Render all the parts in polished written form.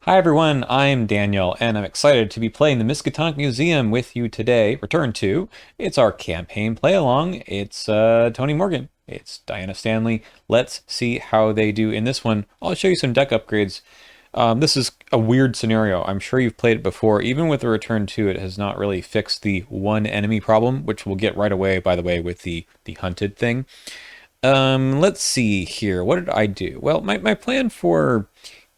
Hi everyone, I'm Daniel, and I'm excited to be playing the Miskatonic Museum with you today. Return to. It's our campaign play-along. It's Tony Morgan. It's Diana Stanley. Let's see how they do in this one. I'll show you some deck upgrades. This is a weird scenario. I'm sure you've played it before. Even with the Return to, it has not really fixed the one enemy problem, which we'll get right away, by the way, with the hunted thing. Let's see here. What did I do? Well, my plan for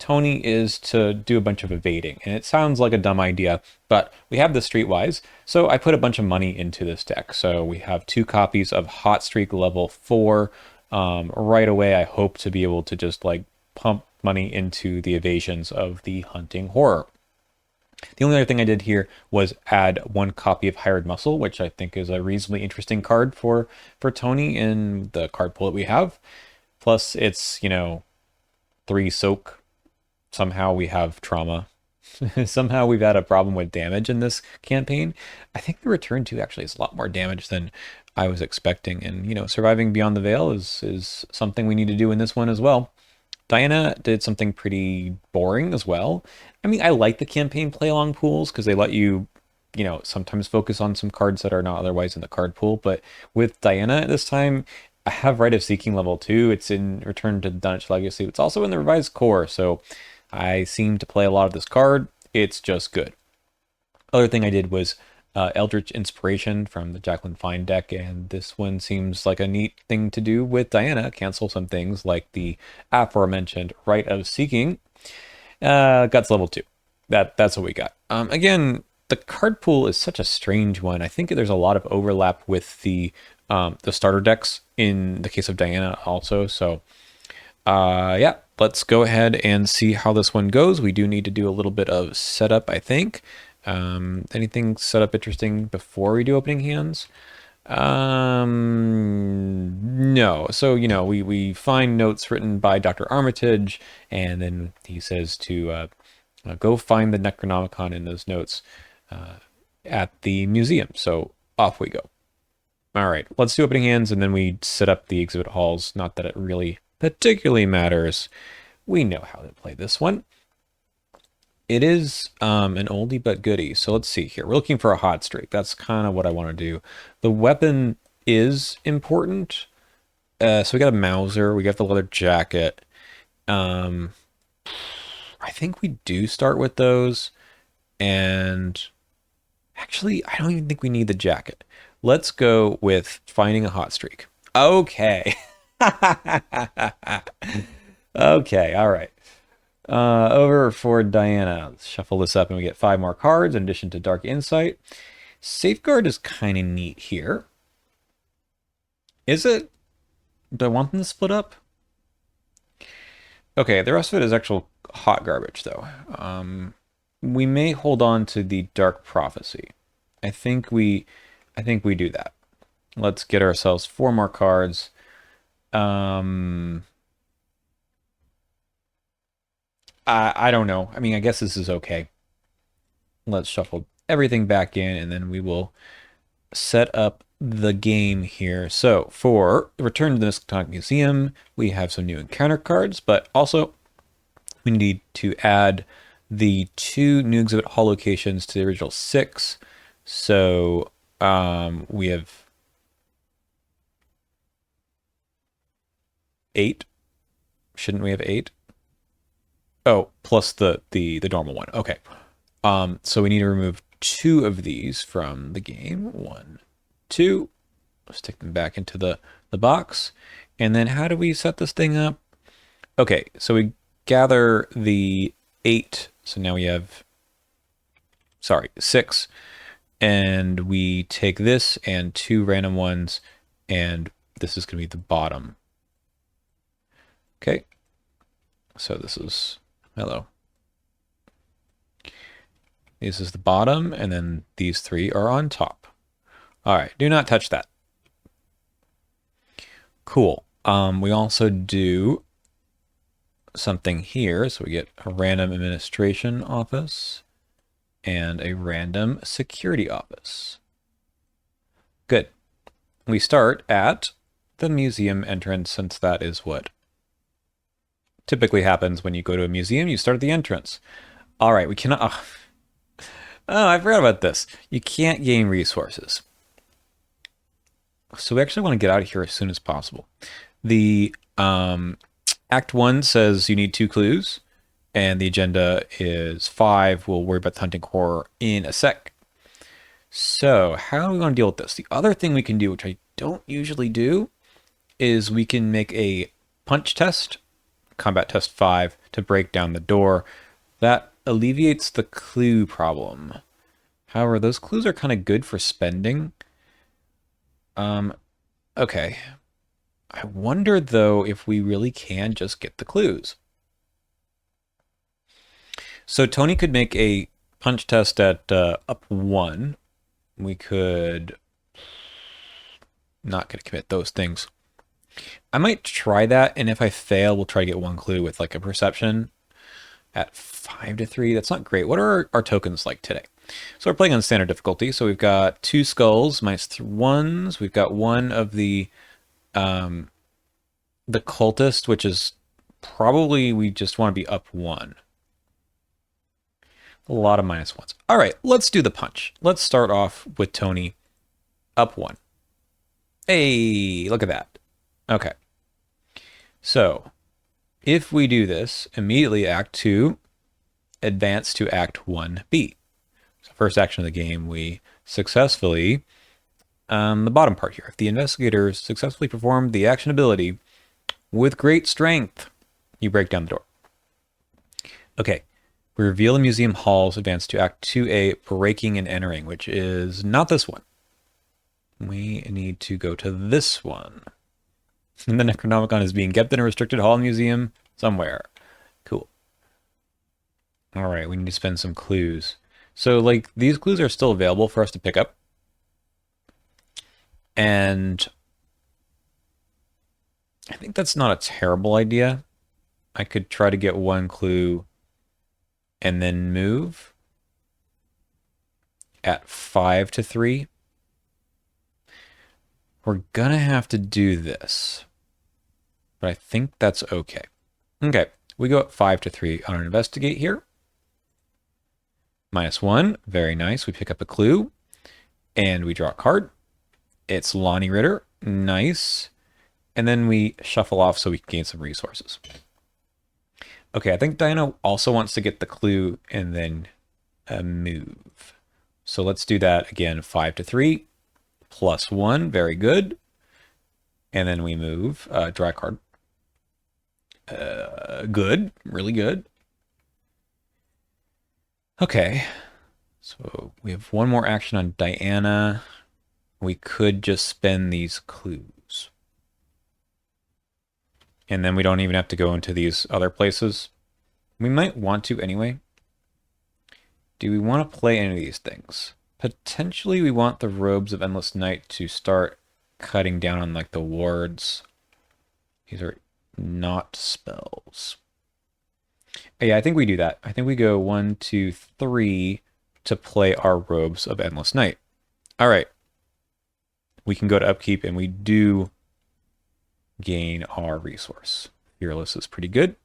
Tony is to do a bunch of evading, and it sounds like a dumb idea, but we have the Streetwise, so I put a bunch of money into this deck. So we have 2 copies of Hot Streak level 4. Right away, I hope to be able to just like pump money into the evasions of the hunting horror. The only other thing I did here was add 1 copy of Hired Muscle, which I think is a reasonably interesting card for Tony in the card pool that we have. Plus, it's, 3 soak. Somehow we have trauma. Somehow we've had a problem with damage in this campaign. I think the Return to actually is a lot more damage than I was expecting. And, surviving beyond the veil is something we need to do in this one as well. Diana did something pretty boring as well. I mean, I like the campaign play-along pools because they let you, sometimes focus on some cards that are not otherwise in the card pool. But with Diana this time, I have Rite of Seeking level 2. It's in Return to Dunwich Legacy. It's also in the Revised Core, so I seem to play a lot of this card. It's just good. Other thing I did was Eldritch Inspiration from the Jacqueline Fine deck, and this one seems like a neat thing to do with Diana. Cancel some things like the aforementioned Rite of Seeking. Guts level 2. That's what we got. Again, the card pool is such a strange one. I think there's a lot of overlap with the starter decks in the case of Diana also. So yeah, let's go ahead and see how this one goes. We do need to do a little bit of setup, I think. Anything set up interesting before we do opening hands? No. So, we find notes written by Dr. Armitage, and then he says to go find the Necronomicon in those notes at the museum. So off we go. All right, let's do opening hands, and then we set up the exhibit halls. Not that it really particularly matters. We know how to play this one. It is an oldie but goodie. So let's see here. We're looking for a hot streak. That's kind of what I want to do. The weapon is important. So we got a Mauser. We got the leather jacket. I think we do start with those. And actually, I don't even think we need the jacket. Let's go with finding a hot streak. Okay. Okay, all right. Over for Diana. Let's shuffle this up and we get 5 more cards in addition to Dark Insight. Safeguard is kind of neat here. Is it? Do I want them to split up? Okay, the rest of it is actual hot garbage, though. We may hold on to the Dark Prophecy. I think we do that. Let's get ourselves 4 more cards. I don't know. I mean, I guess this is okay. Let's shuffle everything back in, and then we will set up the game here. So for Return to the Miskatonic Museum, we have some new encounter cards, but also we need to add the 2 new exhibit hall locations to the original 6. So we have 8. Shouldn't we have 8? Oh, plus the normal one. Okay. So we need to remove 2 of these from the game. 1, 2. Let's take them back into the box. And then how do we set this thing up? Okay, so we gather the 8. So now we have, 6. And we take this and 2 random ones, and this is going to be the bottom. Okay. So this is, hello. This is the bottom, and then these 3 are on top. All right, do not touch that. Cool. We also do something here. So we get a random administration office and a random security office. Good. We start at the museum entrance, since that is what typically happens when you go to a museum. You start at the entrance. All right, we cannot. Oh, I forgot about this. You can't gain resources. So we actually want to get out of here as soon as possible. The Act 1 says you need 2 clues, and the agenda is 5. We'll worry about the hunting core in a sec. So how do we want to deal with this? The other thing we can do, which I don't usually do, is we can make a punch test, combat test 5, to break down the door. That alleviates the clue problem. However, those clues are kind of good for spending. Okay. I wonder, though, if we really can just get the clues. So Tony could make a punch test at up 1. We could not going to commit those things. I might try that, and if I fail, we'll try to get 1 clue with like a perception at 5 to 3. That's not great. What are our tokens like today? So we're playing on standard difficulty. So we've got 2 skulls minus 1s. We've got 1 of the cultist, which is probably we just want to be up 1. A lot of minus 1s. All right, let's do the punch. Let's start off with Tony up 1. Hey, look at that. Okay. So if we do this, immediately Act 2, advance to Act 1B. So first action of the game, we successfully, the bottom part here, if the investigators successfully performed the action ability with great strength, you break down the door. Okay, we reveal the museum halls, advance to Act 2A, breaking and entering, which is not this one. We need to go to this one. And the Necronomicon is being kept in a restricted hall museum somewhere. Cool. All right, we need to spend some clues. So, like, these clues are still available for us to pick up. And I think that's not a terrible idea. I could try to get 1 clue and then move at 5 to 3. We're gonna have to do this, but I think that's okay. Okay, we go at 5 to 3 on an investigate here. Minus 1, very nice. We pick up a clue, and we draw a card. It's Lonnie Ritter, nice. And then we shuffle off so we can gain some resources. Okay, I think Diana also wants to get the clue and then move. So let's do that again, 5 to 3. Plus 1, very good. And then we move, draw a card. Good, really good. Okay, so we have 1 more action on Diana. We could just spend these clues. And then we don't even have to go into these other places. We might want to anyway. Do we want to play any of these things? Potentially we want the Robes of Endless Night to start cutting down on like the wards. These are not spells. Yeah, I think we do that. I think we go 1, 2, 3 to play our Robes of Endless Night. All right. We can go to upkeep and we do gain our resource. Fearless is pretty good.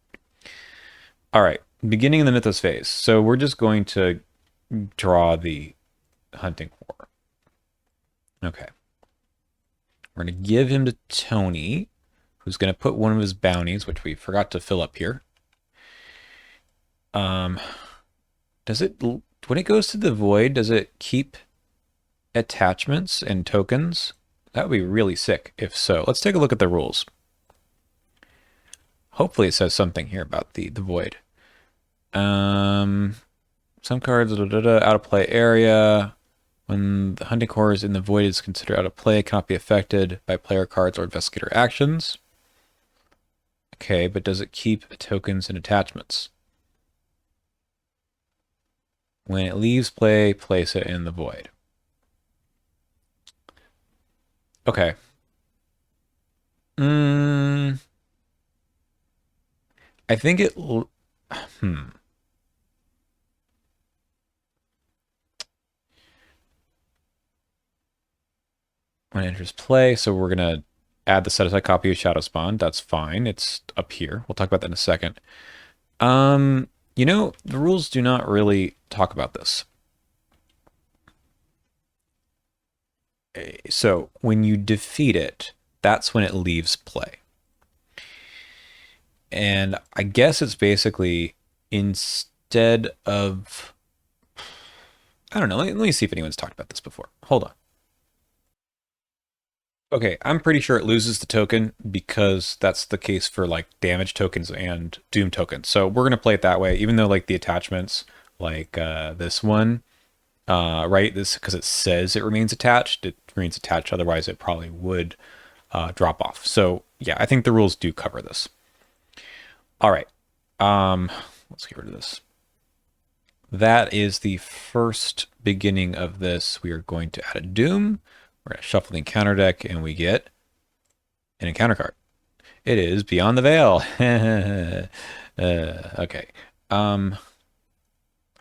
All right. Beginning in the Mythos phase. So we're just going to draw the hunting core. Okay. We're going to give him to Tony, who's going to put 1 of his bounties, which we forgot to fill up here. Does it, when it goes to the void, does it keep attachments and tokens? That would be really sick if so. Let's take a look at the rules. Hopefully it says something here about the void. Some cards, out of play area. When the hunting core is in the void, is considered out of play, cannot be affected by player cards or investigator actions. Okay, but does it keep tokens and attachments? When it leaves play, place it in the void. Okay. I think it... When it enters play, so we're going to add the set-aside copy of Shadow Spawn. That's fine. It's up here. We'll talk about that in a second. You know, the rules do not really talk about this. So when you defeat it, that's when it leaves play. And I guess it's basically instead of, I don't know, let me see if anyone's talked about this before. Hold on. Okay, I'm pretty sure it loses the token because that's the case for like damage tokens and doom tokens. So we're gonna play it that way, even though like the attachments, like this one, right? This because it says it remains attached. It remains attached. Otherwise, it probably would drop off. So yeah, I think the rules do cover this. All right. Let's get rid of this. That is the first beginning of this. We are going to add a doom. We're going to shuffle the encounter deck, and we get an encounter card. It is Beyond the Veil. Okay. I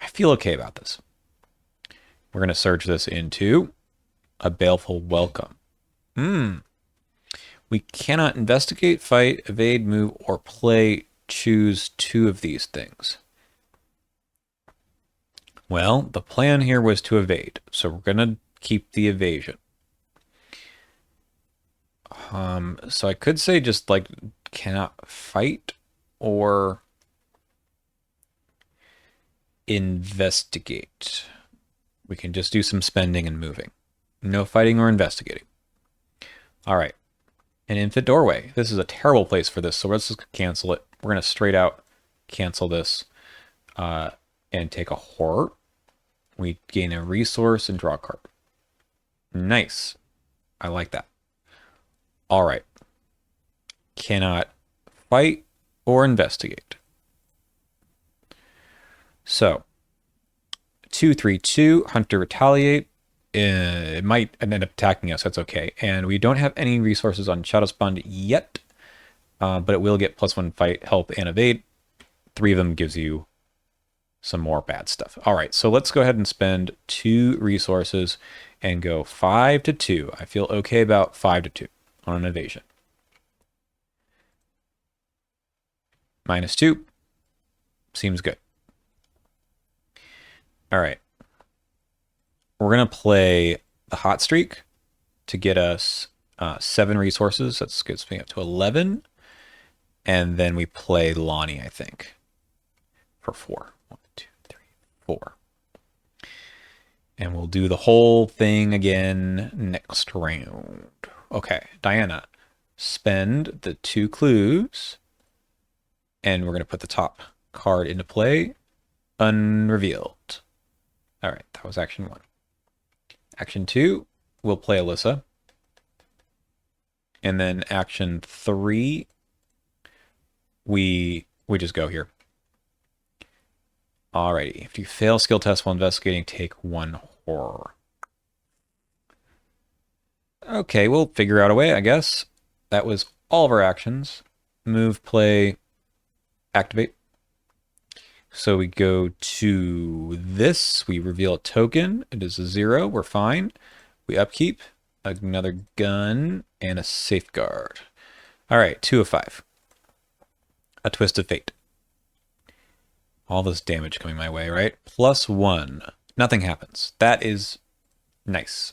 feel okay about this. We're going to surge this into a Baleful Welcome. We cannot investigate, fight, evade, move, or play. Choose two of these things. Well, the plan here was to evade, so we're going to keep the evasion. So I could say just like cannot fight or investigate. We can just do some spending and moving. No fighting or investigating. All right. An infant doorway. This is a terrible place for this, so let's just cancel it. We're going to straight out cancel this and take a horror. We gain a resource and draw a card. Nice. I like that. All right. Cannot fight or investigate. So, 2/3/2, Hunter Retaliate. It might end up attacking us. That's okay. And we don't have any resources on Shadow Spawn yet, but it will get +1 fight, help, and evade. 3 of them gives you some more bad stuff. All right, so let's go ahead and spend 2 resources and go 5/2. I feel okay about 5/2 on an evasion. -2 seems good. All right. We're going to play the Hot Streak to get us 7 resources. That gets me up to 11. And then we play Lonnie, I think, for 4. 1, 2, 3, 4. And we'll do the whole thing again next round. Okay, Diana, spend the 2 clues. And we're going to put the top card into play. Unrevealed. All right, that was action 1. Action 2, we'll play Alyssa. And then action 3, we just go here. Alrighty, if you fail skill test while investigating, take 1 horror. Okay, we'll figure out a way, I guess. That was all of our actions. Move, play, activate. So we go to this, we reveal a token. It is a 0, we're fine. We upkeep, another gun, and a safeguard. All right, 2 of 5. A twist of fate. All this damage coming my way, right? +1. Nothing happens. That is nice.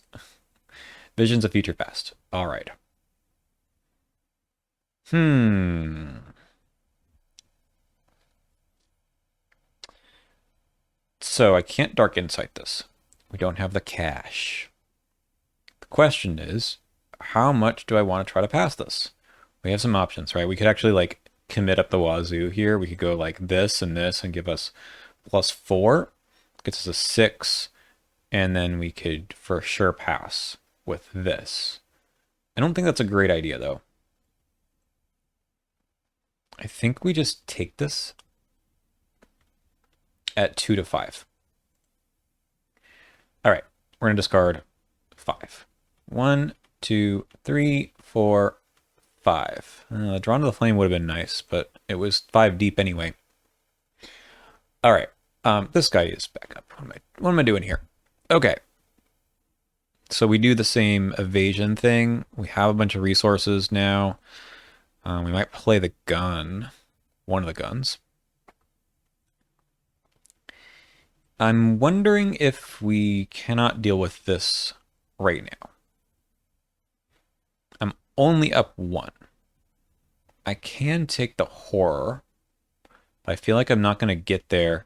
Visions of future past. All right. So I can't Dark Insight this. We don't have the cash. The question is, how much do I want to try to pass this? We have some options, right? We could actually like commit up the wazoo here. We could go like this and give us +4. Gets us a 6. And then we could for sure pass with this. I don't think that's a great idea though. I think we just take this at 2 to 5. All right, we're going to discard 5. 1, 2, 3, 4, 5. Drawn to the Flame would have been nice, but it was 5 deep anyway. All right, this guy is back up. What am I doing here? Okay. So we do the same evasion thing. We have a bunch of resources now. We might play the gun, one of the guns. I'm wondering if we cannot deal with this right now. I'm only up 1. I can take the horror, but I feel like I'm not going to get there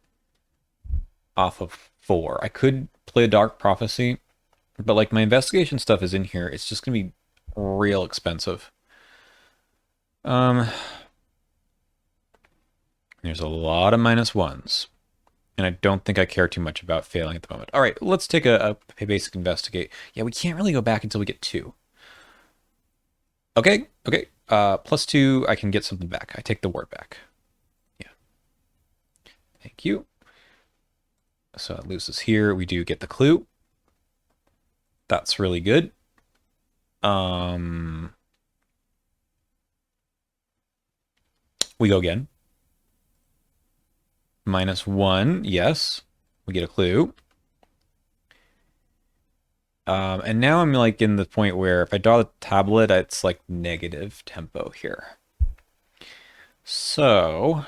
off of 4. I could play a Dark Prophecy, but like my investigation stuff is in here. It's just going to be real expensive. There's a lot of -1s, and I don't think I care too much about failing at the moment. All right, let's take a basic investigate. Yeah, we can't really go back until we get 2. Okay, okay. +2, I can get something back. I take the ward back. Yeah. Thank you. So it loses here. We do get the clue. That's really good. We go again. -1, yes. We get a clue. And now I'm like in the point where if I draw the tablet, it's like negative tempo here. So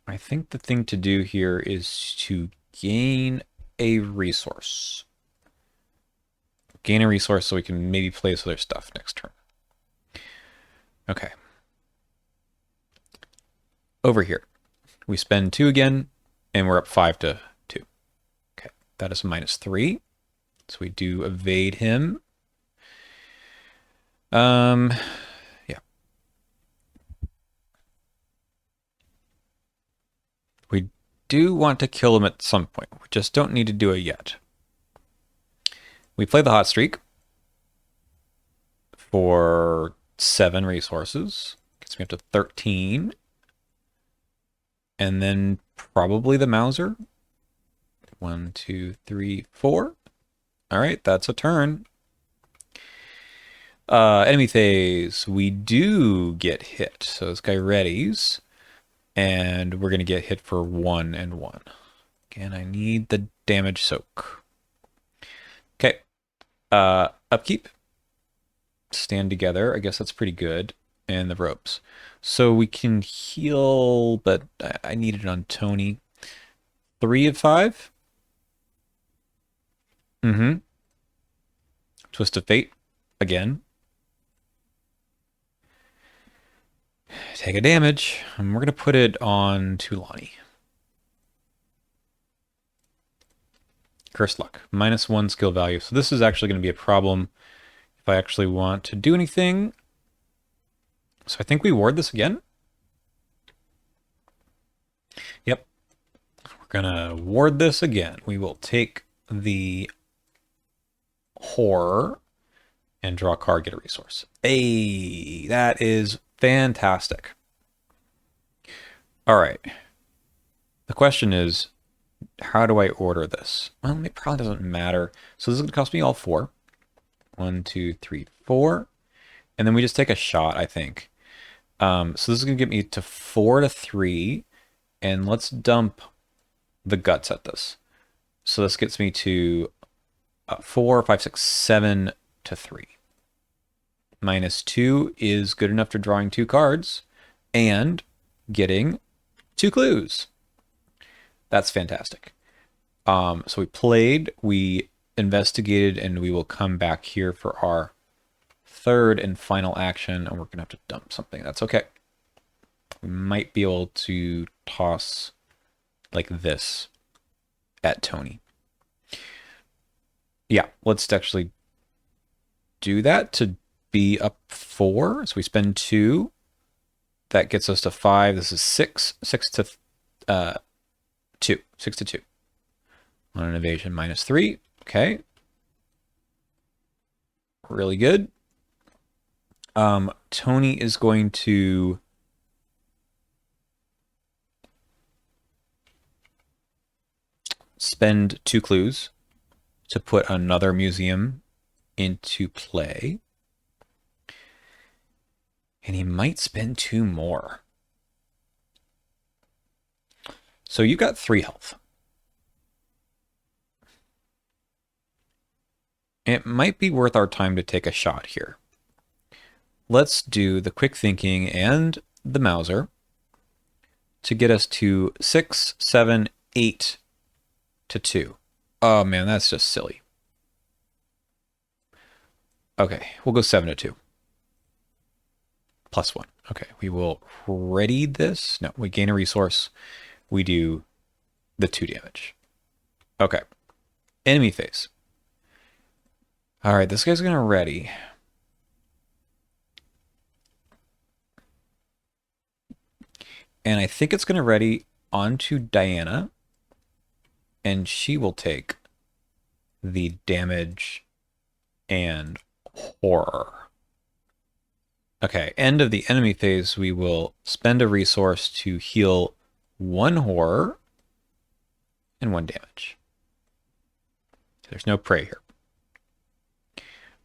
I think the thing to do here is to gain a resource. Gain a resource so we can maybe play this other stuff next turn. Okay. Over here. We spend 2 again, and we're up 5 to 2. Okay, that is -3. So we do evade him. Yeah. We do want to kill him at some point. We just don't need to do it yet. We play the hot streak for 7 resources. Gets me up to 13. And then probably the Mauser. 1, 2, 3, 4. All right, that's a turn. Enemy phase. We do get hit. So this guy readies. And we're going to get hit for 1 and 1. Again, I need the damage soak. Okay. Upkeep. Stand together. I guess that's pretty good. And the ropes. So we can heal, but I need it on Tony. 3 of 5. Twist of Fate. Again. Take a damage. And we're going to put it on Tulani. Cursed Luck. -1 skill value. So this is actually going to be a problem if I actually want to do anything. So I think we ward this again. Yep. We're going to ward this again. We will take the horror and draw a card, get a resource. Hey, that is fantastic. All right. The question is, how do I order this? Well, it probably doesn't matter. So this is going to cost me all 4. 1, 2, 3, 4. And then we just take a shot, I think. So this is going to get me to 4 to 3. And let's dump the guts at this. So this gets me to 4, 5, 6, 7 to 3. -2 is good enough for drawing 2 cards and getting 2 clues. That's fantastic. So we played, we investigated, and we will come back here for our 3rd and final action, and we're going to have to dump something. That's okay. We might be able to toss like this at Tony. Yeah, let's actually do that to be up 4. So we spend 2. That gets us to 5. This is 6. 6 to 2. 6 to 2. On an evasion, -3. Okay. Really good. Tony is going to spend 2 clues to put another museum into play. And he might spend 2 more. So you've got 3 health. It might be worth our time to take a shot here. Let's do the quick thinking and the Mauser to get us to 6, 7, 8 to 2. Oh man, that's just silly. Okay, we'll go 7 to 2. Plus 1. Okay, we will ready this. No, we gain a resource. We do the 2 damage. Okay. Enemy phase. All right, this guy's going to ready. And I think it's going to ready onto Diana. And she will take the damage and horror. Okay, end of the enemy phase, we will spend a resource to heal 1 horror and 1 damage. There's no prey here.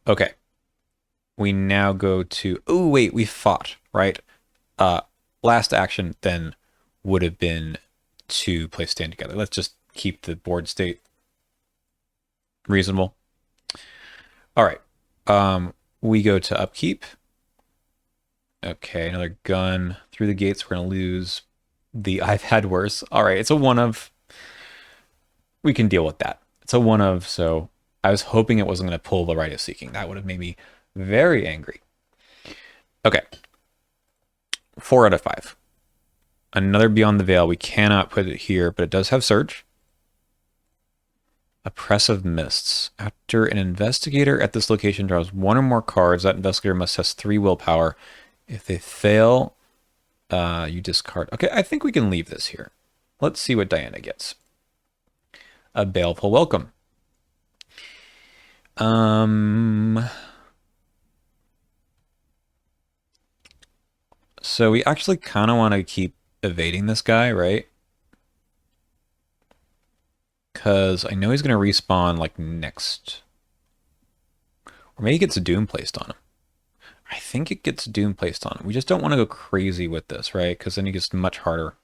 Okay. We now go to... Oh, wait, we fought, right? Last action then would have been to play Stand Together. Let's just keep the board state reasonable. All right. We go to upkeep. Okay, another gun through the gates. We're going to lose the I've had worse. All right, it's a one of. We can deal with that. It's a one of, so I was hoping it wasn't going to pull the Rite of Seeking. That would have made me very angry. Okay. 4 out of 5. Another Beyond the Veil. We cannot put it here, but it does have Surge. Oppressive Mists. After an investigator at this location draws 1 or more cards, that investigator must have 3 willpower. If they fail, you discard. Okay, I think we can leave this here. Let's see what Diana gets. A Baleful Welcome. So we actually kind of want to keep evading this guy, right? Because I know he's going to respawn like next. Or maybe he gets a Doom placed on him. I think it gets Doom placed on him. We just don't want to go crazy with this, right? Because then he gets much harder.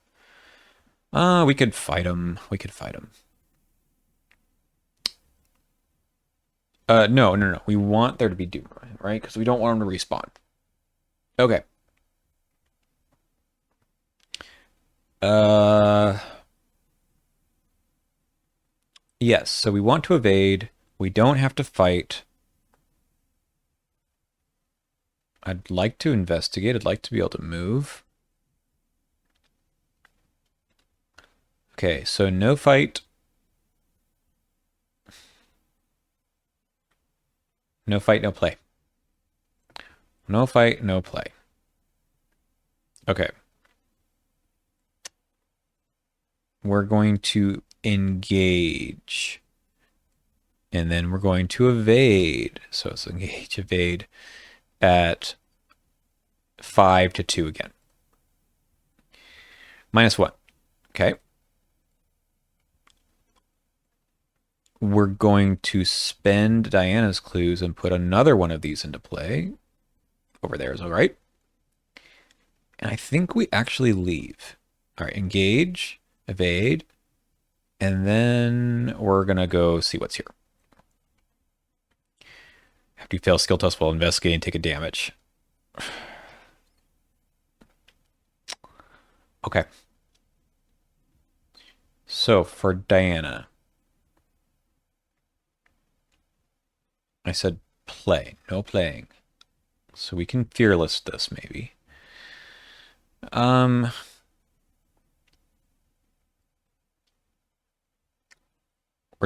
We could fight him. We could fight him. No. We want there to be Doom, right? Because we don't want him to respawn. Okay. Yes, so we want to evade. We don't have to fight. I'd like to investigate. I'd like to be able to move. Okay, so no fight. No fight, no play. No fight, no play. Okay. We're going to engage. And then we're going to evade. So it's engage, evade at 5 to 2 again. -1. Okay. We're going to spend Diana's clues and put another one of these into play. Over there is all right. And I think we actually leave. All right, engage, evade, and then we're going to go see what's here. After you fail skill test while investigating, take a damage. Okay. So for Diana, I said play, no playing. So we can fearless this maybe. Or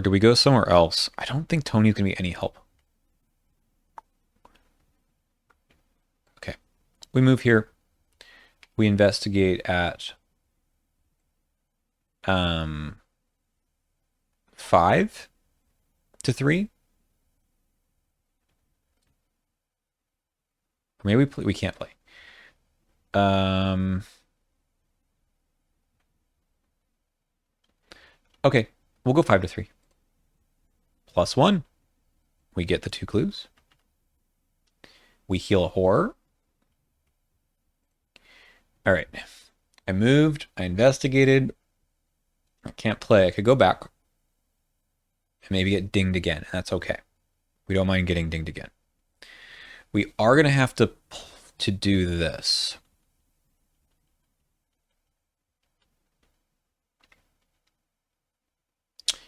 do we go somewhere else? I don't think Tony's gonna be any help. Okay. We move here. We investigate at 5 to 3. Maybe we can't play. Okay, we'll go 5 to 3. +1. We get the 2 clues. We heal a horror. All right. I moved. I investigated. I can't play. I could go back and maybe get dinged again. That's okay. We don't mind getting dinged again. We are going to have to do this.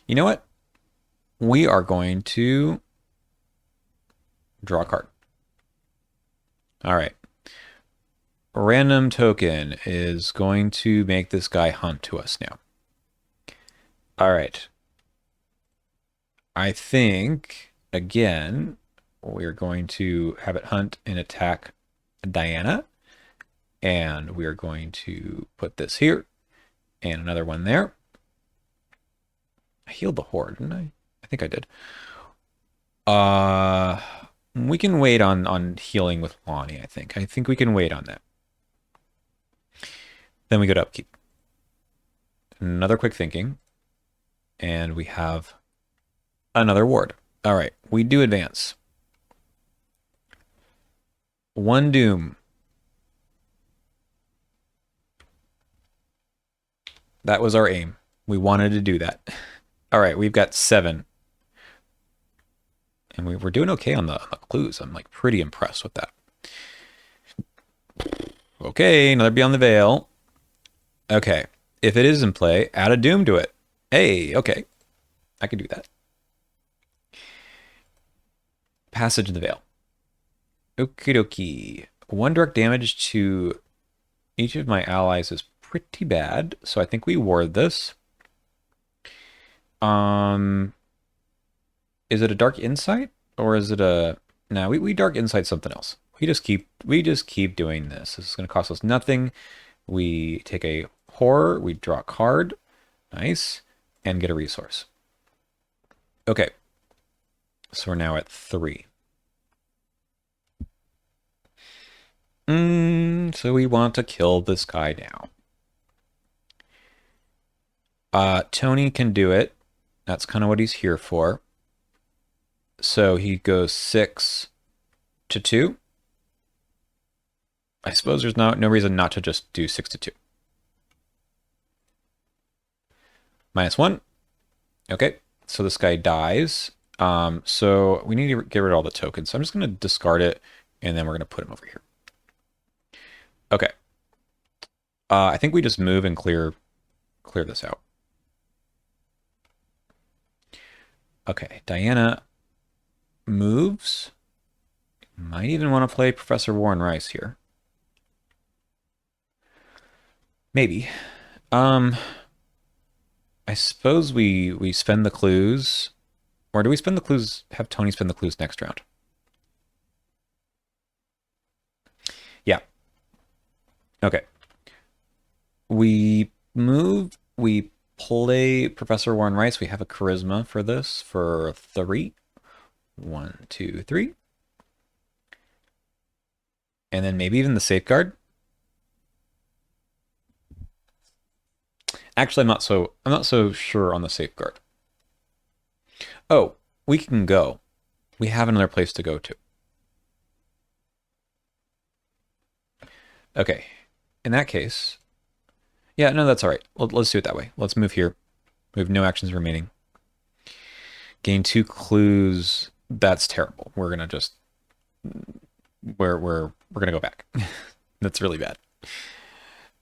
You know what? We are going to draw a card. All right. Random token is going to make this guy hunt to us now. All right. I think, again, we're going to have it hunt and attack Diana. And we are going to put this here and another one there. I healed the horde, didn't I? I think I did. We can wait on healing with Lonnie, I think. I think we can wait on that. Then we go to upkeep. Another quick thinking. And we have another ward. All right, we do advance. One doom. That was our aim. We wanted to do that. All right, we've got 7. And we're doing okay on the clues. I'm like pretty impressed with that. Okay, another Beyond the Veil. Okay, if it is in play, add a doom to it. Hey, okay. I can do that. Passage of the Veil. Okie dokie. 1 direct damage to each of my allies is pretty bad, so I think we ward this. Is it a Dark Insight or is it a? No, we Dark Insight something else. We just keep doing this. This is going to cost us nothing. We take a horror, we draw a card, nice, and get a resource. Okay, so we're now at 3. So we want to kill this guy now. Tony can do it. That's kind of what he's here for. So he goes 6 to 2. I suppose there's no reason not to just do 6 to 2. -1. Okay, so this guy dies. So we need to get rid of all the tokens. So I'm just going to discard it, and then we're going to put him over here. Okay. I think we just move and clear this out. Okay, Diana moves. Might even want to play Professor Warren Rice here. Maybe. I suppose we spend the clues. Or do we spend the clues, have Tony spend the clues next round? Yeah. Okay. We move, we play Professor Warren Rice. We have a charisma for this for 3. 1, 2, 3. And then maybe even the safeguard. Actually, I'm not so sure on the safeguard. Oh, we can go. We have another place to go to. Okay. In that case, yeah, no, that's all right. Let's do it that way. Let's move here. We have no actions remaining. Gain 2 clues. That's terrible. We're gonna just we're gonna go back. That's really bad.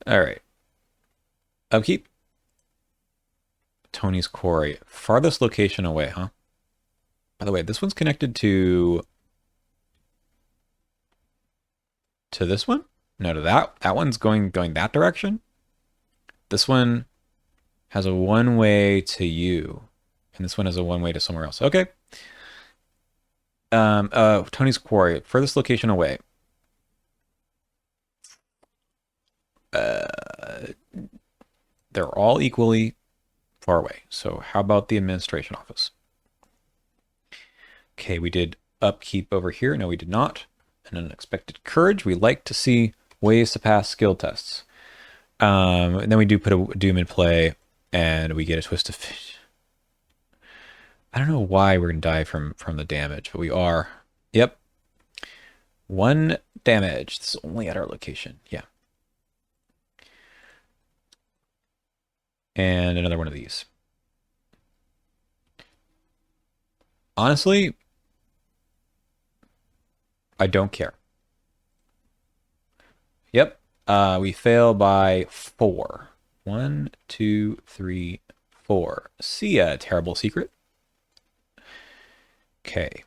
All right. Upkeep. Tony's Quarry. Farthest location away, huh? By the way, this one's connected to this one? No, to that. That one's going that direction. This one has a one-way to you, and this one has a one-way to somewhere else. Okay. Tony's Quarry. Furthest location away. They're all equally far away. So how about the administration office? Okay, we did upkeep over here. No, we did not. An unexpected courage. We like to see ways to pass skill tests. And then we do put a doom in play, and we get a twist of fish. I don't know why we're gonna die from the damage, but we are. Yep. 1 damage. This is only at our location. Yeah. And another one of these. Honestly, I don't care. Yep. We fail by 4. 1, 2, 3, 4. See ya, terrible secret. Okay.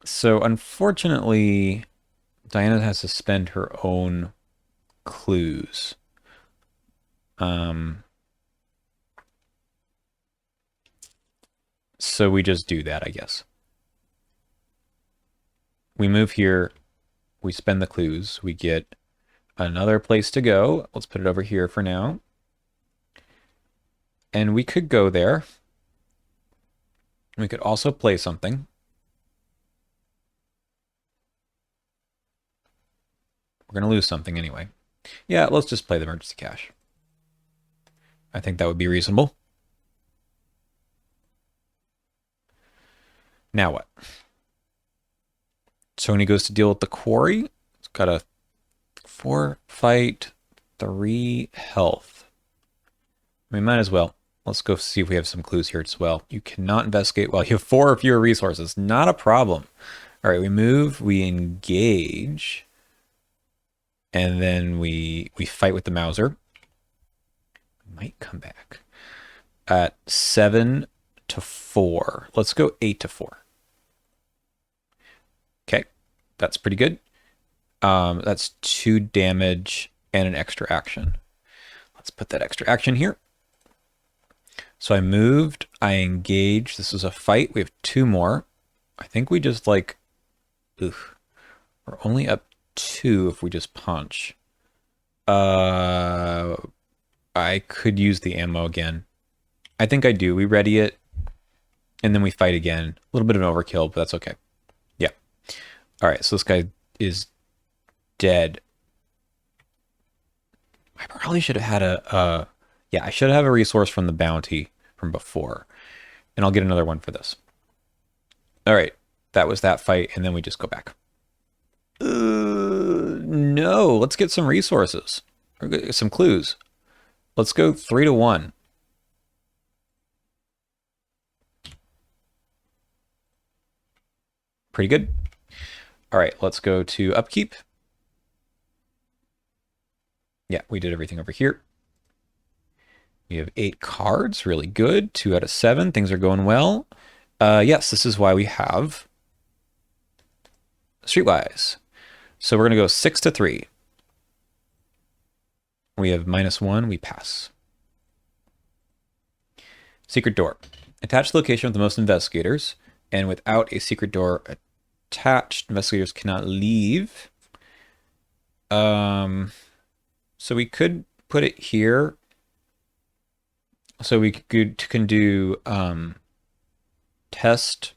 So unfortunately, Diana has to spend her own clues. So we just do that, I guess. We move here, we spend the clues, we get another place to go. Let's put it over here for now. And we could go there. We could also play something. We're going to lose something anyway. Yeah, let's just play the emergency cache. I think that would be reasonable. Now what? Tony goes to deal with the quarry. It's got a 4 fight, 3 health. We might as well. Let's go see if we have some clues here as well. You cannot investigate while you have 4 or fewer resources. Not a problem. All right, we move, we engage, and then we fight with the Mauser. Might come back at 7 to 4. Let's go 8 to 4. Okay, that's pretty good. That's 2 damage and an extra action. Let's put that extra action here. So I moved, I engaged. This was a fight. We have 2 more. I think we just like, we're only up 2 if we just punch. I could use the ammo again. I think I do. We ready it, and then we fight again. A little bit of an overkill, but that's okay. Yeah. All right, so this guy is dead. I probably should have had yeah, I should have a resource from the bounty from before. And I'll get another one for this. All right, that was that fight, and then we just go back. No, let's get some resources. Or get some clues. Let's go 3 to 1. Pretty good. All right, let's go to upkeep. Yeah, we did everything over here. We have 8 cards, really good. 2 out of 7, things are going well. Yes, this is why we have Streetwise. So we're going to go 6 to 3. We have -1, we pass. Secret door. Attach the location with the most investigators, and without a secret door attached, investigators cannot leave. So we could put it here. So we can do test,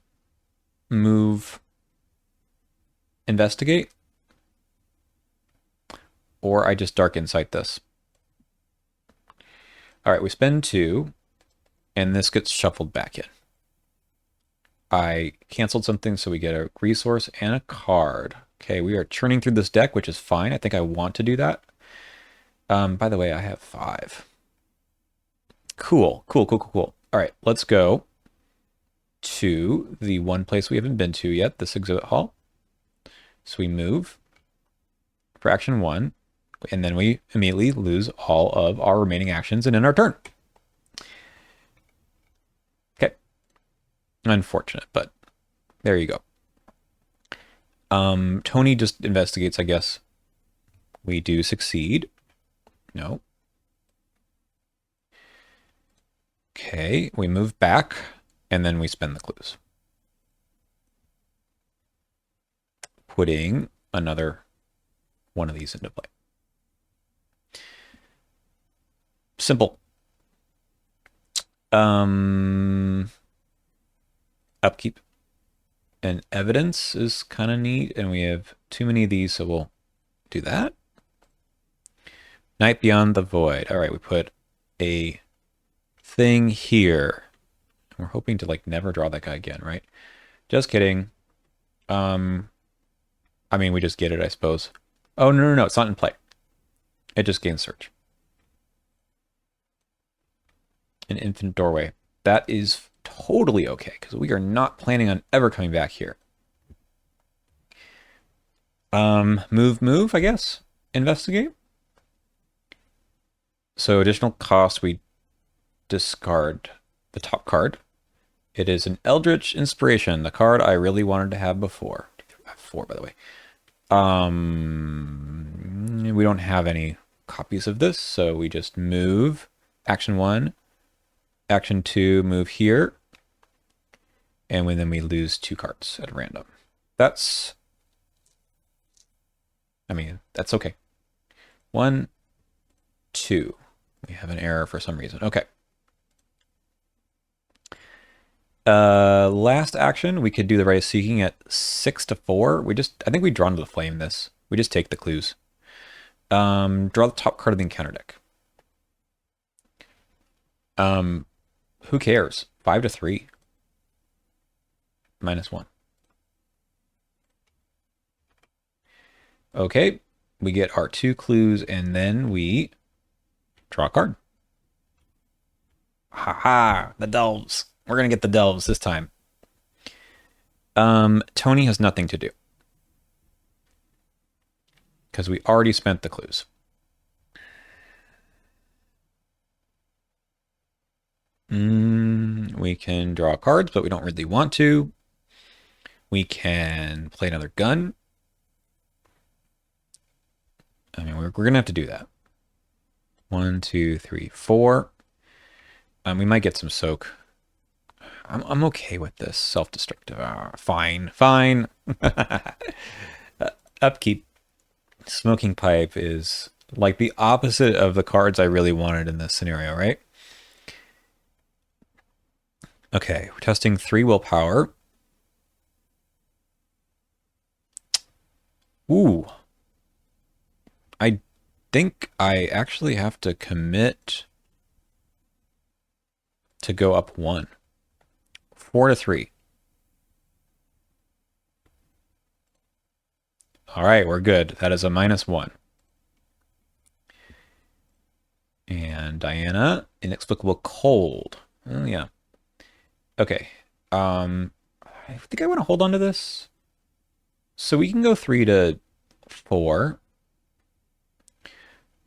move, investigate. Or I just dark insight this. All right, we spend 2, and this gets shuffled back in. I canceled something, so we get a resource and a card. Okay, we are churning through this deck, which is fine. I think I want to do that. By the way, I have 5. Cool. All right, let's go to the one place we haven't been to yet, this exhibit hall. So we move for action 1, and then we immediately lose all of our remaining actions and end our turn. Okay. Unfortunate, but there you go. Tony just investigates, I guess. We do succeed. No. Okay, we move back, and then we spend the clues. Putting another one of these into play. Simple. Upkeep. And evidence is kind of neat, and we have too many of these, so we'll do that. Night Beyond the Void. All right, we put a thing here. We're hoping to like never draw that guy again, right? Just kidding. I mean, we just get it, I suppose. Oh, no, it's not in play. It just gains search. An infinite doorway. That is totally okay, because we are not planning on ever coming back here. Move, I guess. Investigate. So additional cost, we discard the top card. It is an Eldritch Inspiration, the card I really wanted to have before. I have 4, by the way. We don't have any copies of this, so we just move. Action 1, action 2, move here, and then we lose 2 cards at random. That's okay. 1, 2. We have an error for some reason. Okay. Last action, we could do the Ray of Seeking at 6 to 4. I think we drawn to the flame this. We just take the clues. Draw the top card of the encounter deck. Who cares? 5 to 3. -1. Okay, we get our 2 clues, and then we draw a card. Haha, the delves. We're gonna get the delves this time. Tony has nothing to do because we already spent the clues. We can draw cards, but we don't really want to. We can play another gun. I mean, we're gonna have to do that. 1, 2, 3, 4. We might get some soak. I'm okay with this self-destructive. Fine. Upkeep. Smoking pipe is like the opposite of the cards I really wanted in this scenario, right? Okay, we're testing 3 willpower. Ooh. I think I actually have to commit to go up 1. 4 to 3. All right, we're good. That is a -1. And Diana, inexplicable cold. Oh, yeah. Okay. I think I want to hold on to this. So we can go 3 to 4.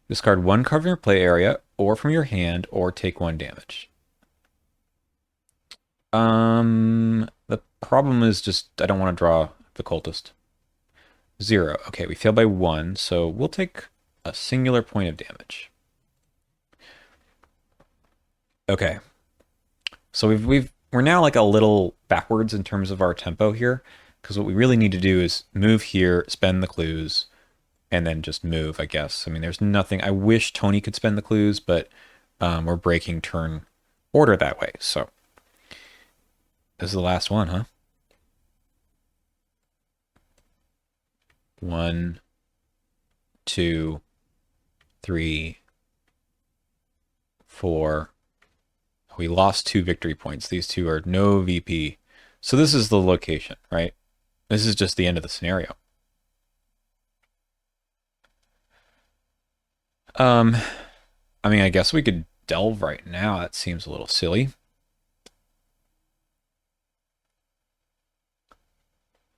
Discard 1 card from your play area, or from your hand, or take 1 damage. The problem is just I don't want to draw the cultist. 0. Okay, we fail by 1, so we'll take a singular point of damage. Okay. So we're now like a little backwards in terms of our tempo here, because what we really need to do is move here, spend the clues, and then just move, I guess. I mean, there's nothing. I wish Tony could spend the clues, but we're breaking turn order that way. So this is the last one, huh? 1, 2, 3, 4. We lost 2 victory points. These 2 are no VP. So this is the location, right? This is just the end of the scenario. I mean, I guess we could delve right now. That seems a little silly.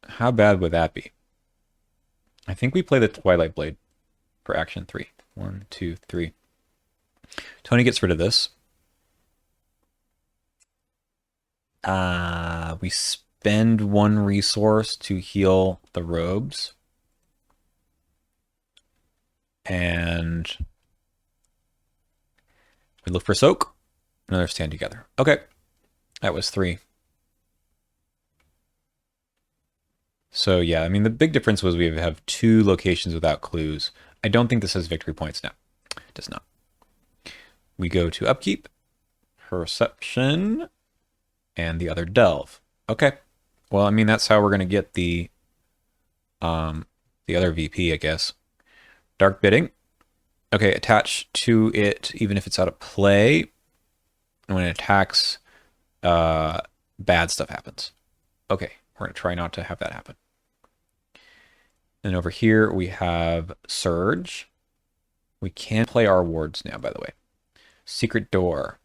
How bad would that be? I think we play the Twilight Blade for action 3. 1, 2, 3. Tony gets rid of this. We spend 1 resource to heal the robes. And we look for soak. Another stand together. Okay. That was 3. So yeah, I mean, the big difference was we have 2 locations without clues. I don't think this has victory points now. It does not. We go to upkeep, perception, and the other delve. Okay. Well, I mean, that's how we're going to get the other VP, I guess. Dark bidding. Okay, attach to it even if it's out of play. And when it attacks, bad stuff happens. Okay, we're going to try not to have that happen. And over here we have Surge. We can play our wards now, by the way. Secret Door.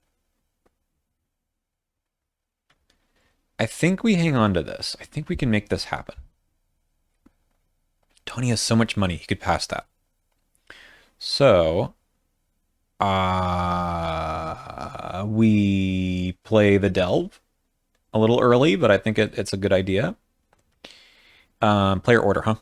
I think we hang on to this. I think we can make this happen. Tony has so much money, he could pass that. So, we play the Delve a little early, but I think it's a good idea. Player order, huh?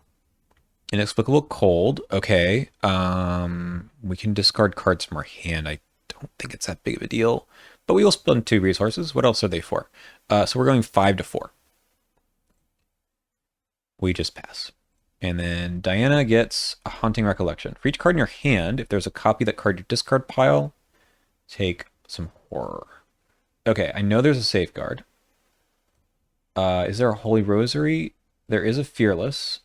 Inexplicable cold. Okay. We can discard cards from our hand. I don't think it's that big of a deal, but we will spend 2 resources. What else are they for? So we're going 5 to 4. We just pass. And then Diana gets a Haunting Recollection. For each card in your hand, if there's a copy of that card in your discard pile, take some horror. Okay, I know there's a safeguard. Is there a Holy Rosary? There is a Fearless.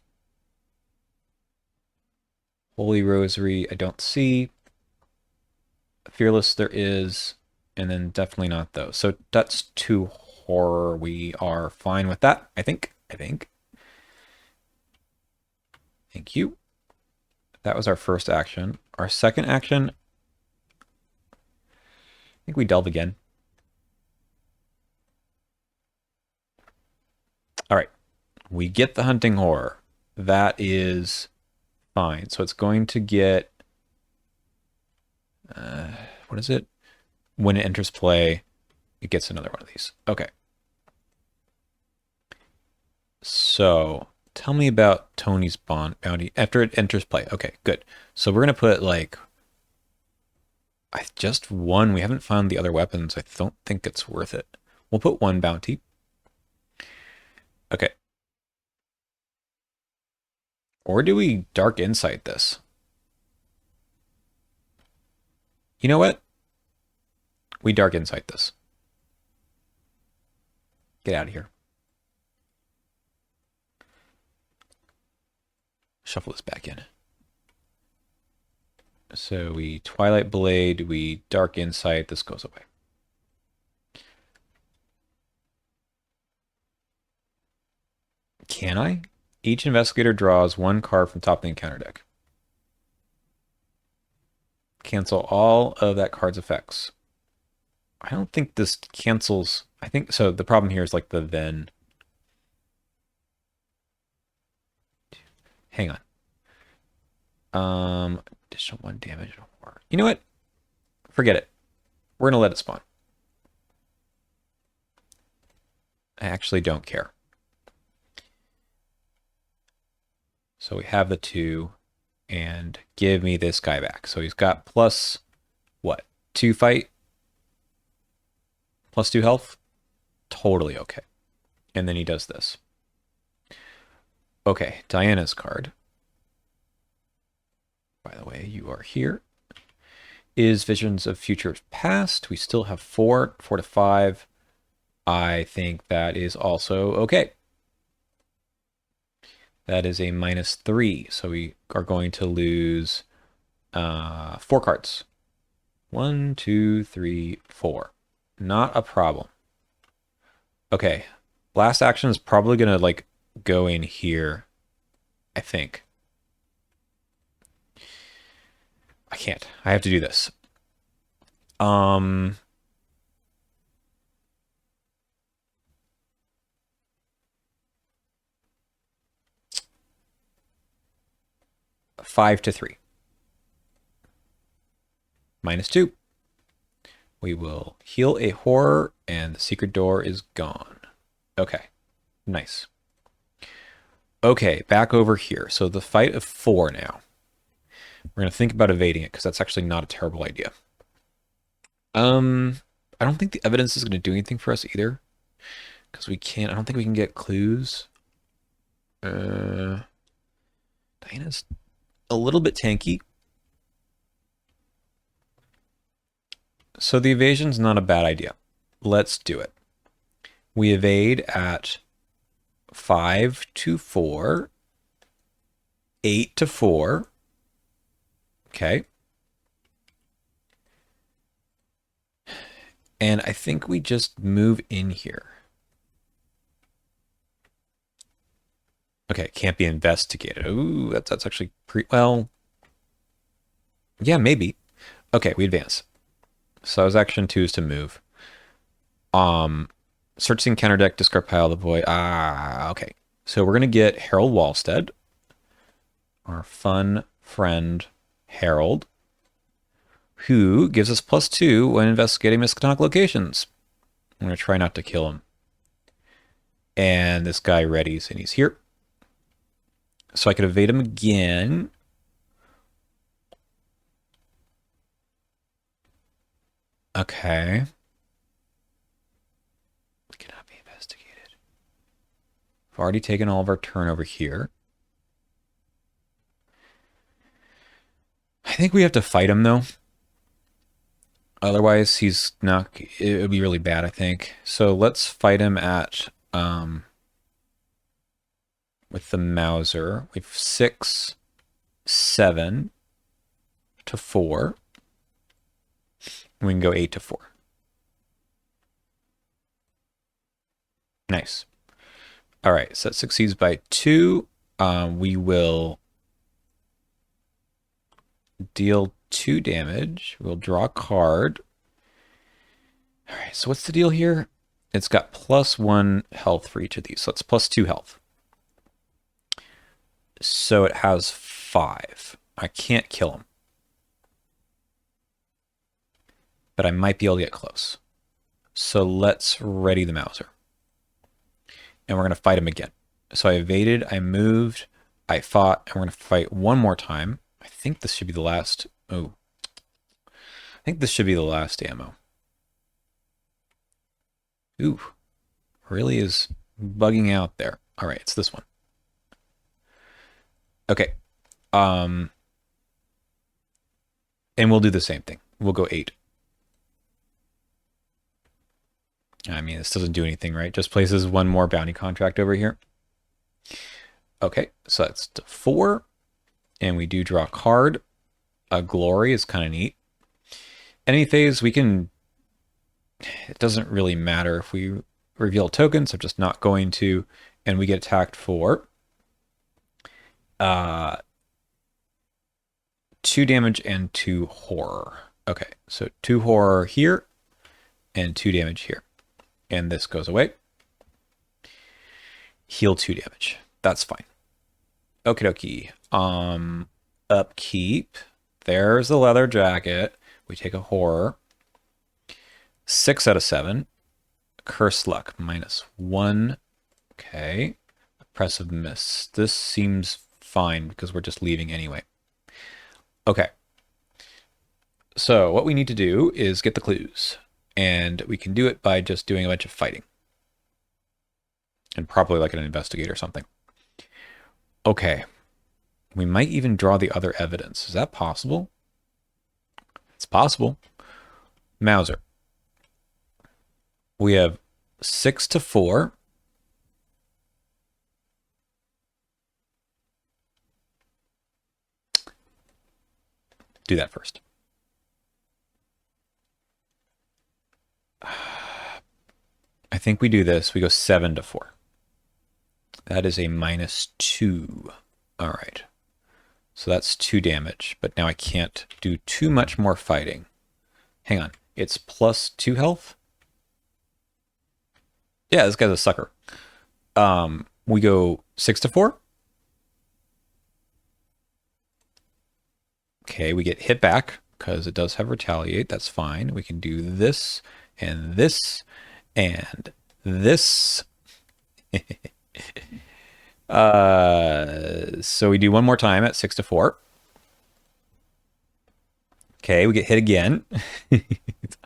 Holy Rosary, I don't see. Fearless, there is. And then definitely not those. So that's 2 horror. We are fine with that, I think. Thank you. That was our first action. Our second action, I think we delve again. All right. We get the hunting horror. That is fine. So it's going to get, what is it? When it enters play, it gets another one of these. Okay. So tell me about Tony's bounty after it enters play. Okay, good. So we're going to put like, just 1. We haven't found the other weapons. I don't think it's worth it. We'll put 1 bounty. Okay. Or do we Dark Insight this? You know what? We Dark Insight this. Get out of here. Shuffle this back in. So we Twilight Blade, we Dark Insight, this goes away. Can I? Each investigator draws 1 card from top of the encounter deck. Cancel all of that card's effects. I don't think this cancels. I think so. The problem here is like the then. Hang on. Additional 1 damage. You know what? Forget it. We're gonna let it spawn. I actually don't care. So we have the 2, and give me this guy back. So he's got plus what? 2 fight, plus 2 health. Totally okay. And then he does this. Okay, Diana's card. By the way, you are here. Is Visions of Futures Past. We still have 4 to 5. I think that is also okay. That is a -3. So we are going to lose 4 cards. 1, 2, 3, 4. Not a problem. Okay. Last action is probably going to like go in here, I think. I can't. I have to do this. 5 to 3. -2. We will heal a horror, and the secret door is gone. Okay, nice. Okay, back over here. So the fight of 4 now. We're going to think about evading it, because that's actually not a terrible idea. I don't think the evidence is going to do anything for us either, because we can't. I don't think we can get clues. Diana's a little bit tanky. So the evasion's not a bad idea. Let's do it. We evade at 5 to 4, 8 to 4. Okay. And I think we just move in here. Okay, can't be investigated. Ooh, that's actually well. Yeah, maybe. Okay, we advance. So his action 2 is to move. Search the encounter deck, discard pile, the void. Okay. So we're gonna get Harold Walstead. our fun friend Harold, who gives us +2 when investigating Miskatonic locations. I'm going to try not to kill him. And this guy readies, and he's here. So I could evade him again. Okay. We cannot be investigated. We've already taken all of our turn over here. I think we have to fight him, though. Otherwise, he's not... It would be really bad, I think. So let's fight him at... with the Mauser. We have 6, 7 to 4. We can go 8 to 4. Nice. All right, so that succeeds by 2. We will deal 2 damage. We'll draw a card. All right, so what's the deal here? It's got +1 health for each of these, so it's +2 health. So it has 5. I can't kill him. But I might be able to get close. So let's ready the Mauser. And we're going to fight him again. So I evaded, I moved, I fought, and we're going to fight one more time. I think this should be the last. Oh. I think this should be the last ammo. Ooh. Really is bugging out there. All right, it's this one. Okay. And we'll do the same thing. We'll go 8. I mean, this doesn't do anything, right? Just places one more bounty contract over here. Okay, so that's 4. And we do draw a card. A glory is kind of neat. Enemy phase, we can... It doesn't really matter if we reveal tokens. So I'm just not going to. And we get attacked for... 2 damage and 2 horror. Okay, so 2 horror here. And 2 damage here. And this goes away. Heal 2 damage. That's fine. Okie dokie. Upkeep. There's the leather jacket. We take a horror. 6 out of 7. Curse luck. -1. Okay. Oppressive miss. This seems fine because we're just leaving anyway. Okay. So what we need to do is get the clues. And we can do it by just doing a bunch of fighting. And probably like an investigator or something. Okay. We might even draw the other evidence. Is that possible? It's possible. Mauser. We have 6 to 4. Do that first. I think we do this. We go 7 to 4. That is a -2. All right. So that's 2 damage. But now I can't do too much more fighting. Hang on. It's +2 health? Yeah, this guy's a sucker. We go 6 to 4. Okay, we get hit back because it does have retaliate. That's fine. We can do this and this and this. So we do one more time at 6 to 4. Okay, we get hit again. It's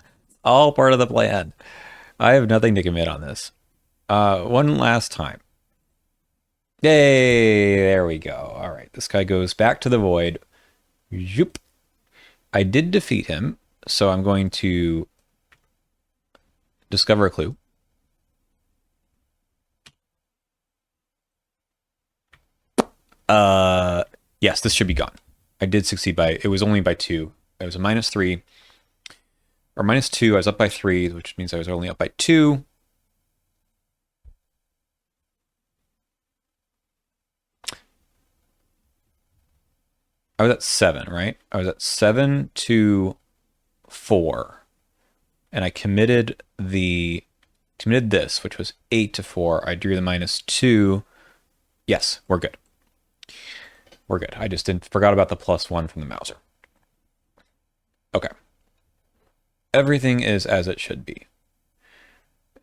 all part of the plan. I have nothing to commit on this. One last time. Yay, there we go. All right, this guy goes back to the void. Yoop. I did defeat him, so I'm going to discover a clue. Yes, this should be gone. I did succeed by, it was only by 2. It was a -3. Or -2, I was up by 3, which means I was only up by 2. I was at 7, right? I was at 7 to 4. And I committed this, which was 8 to 4. I drew the -2. Yes, we're good. We're good. I just forgot about the +1 from the Mauser. Okay. Everything is as it should be.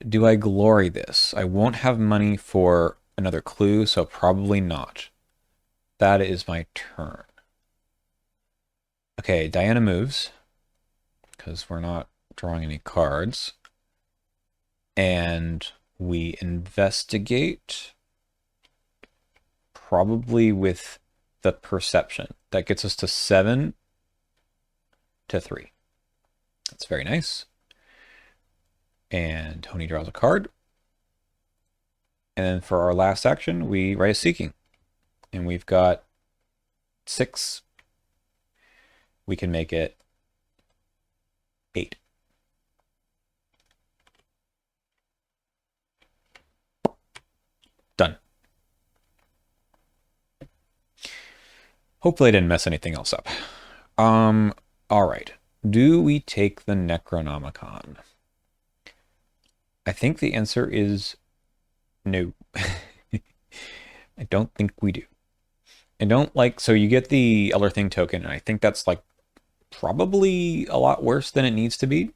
Do I glory this? I won't have money for another clue, so probably not. That is my turn. Okay, Diana moves, because we're not drawing any cards. And we investigate, probably with the perception. That gets us to 7 to 3. That's very nice. And Tony draws a card. And then for our last action, we write a seeking. And we've got 6. We can make it 8. Done. Hopefully I didn't mess anything else up. All right. Do we take the Necronomicon? I think the answer is no. I don't think we do. I don't like, so you get the Elder Thing token, and I think that's like probably a lot worse than it needs to be.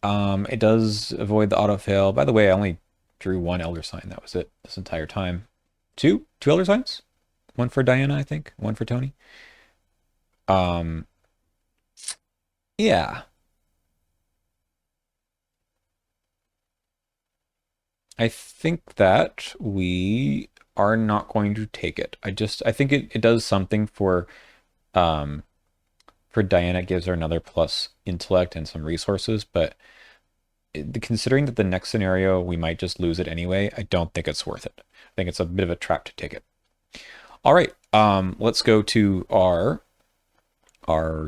It does avoid the autofail. By the way, I only drew 1 Elder Sign. That was it this entire time. 2 Elder Signs? 1 for Diana, I think. 1 for Tony. Yeah. I think that we are not going to take it. I think it does something for Diana. It gives her another plus intellect and some resources, but considering that the next scenario we might just lose it anyway, I don't think it's worth it. I think it's a bit of a trap to take it. All right, let's go to our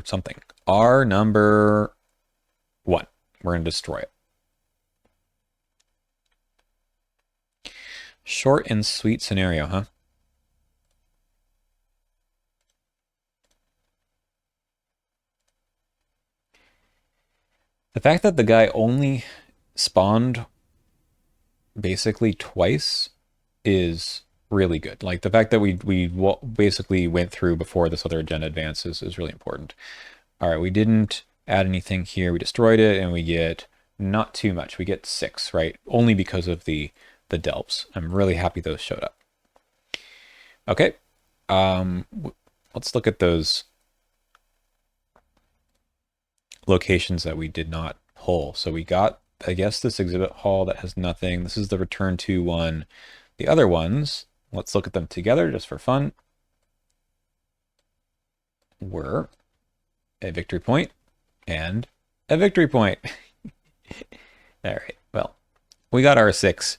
something. Our number 1. We're going to destroy it. Short and sweet scenario, huh? The fact that the guy only spawned basically twice is really good. Like the fact that we basically went through before this other agenda advances is really important. All right, we didn't add anything here. We destroyed it, and we get not too much. We get 6, right? Only because of the delps. I'm really happy those showed up. Okay, let's look at those locations that we did not pull. So we got, I guess, this exhibit hall that has nothing. This is the return to one. The other ones, let's look at them together just for fun, were a victory point and a victory point. All right, well, we got our 6.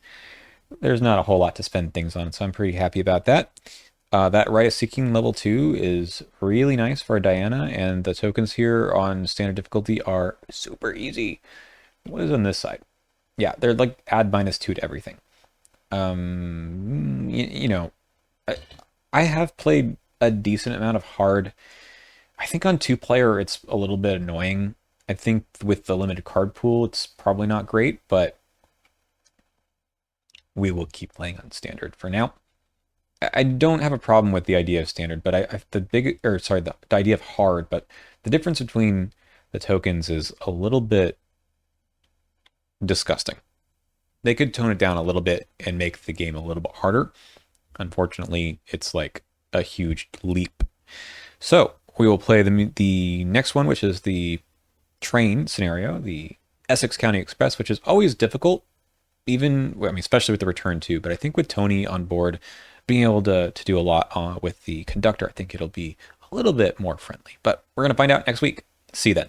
There's not a whole lot to spend things on, so I'm pretty happy about that. That Rite of Seeking level 2 is really nice for Diana, and the tokens here on standard difficulty are super easy. What is on this side? Yeah, they're like add -2 to everything. You know, I have played a decent amount of hard. I think on 2-player it's a little bit annoying. I think with the limited card pool it's probably not great, but we will keep playing on standard for now. I don't have a problem with the idea of standard, but the idea of hard, but the difference between the tokens is a little bit disgusting. They could tone it down a little bit and make the game a little bit harder. Unfortunately, it's like a huge leap. So we will play the next one, which is the train scenario, the Essex County Express, which is always difficult, especially with the return too. But I think with Tony on board, being able to do a lot with the conductor, I think it'll be a little bit more friendly. But we're going to find out next week. See you then.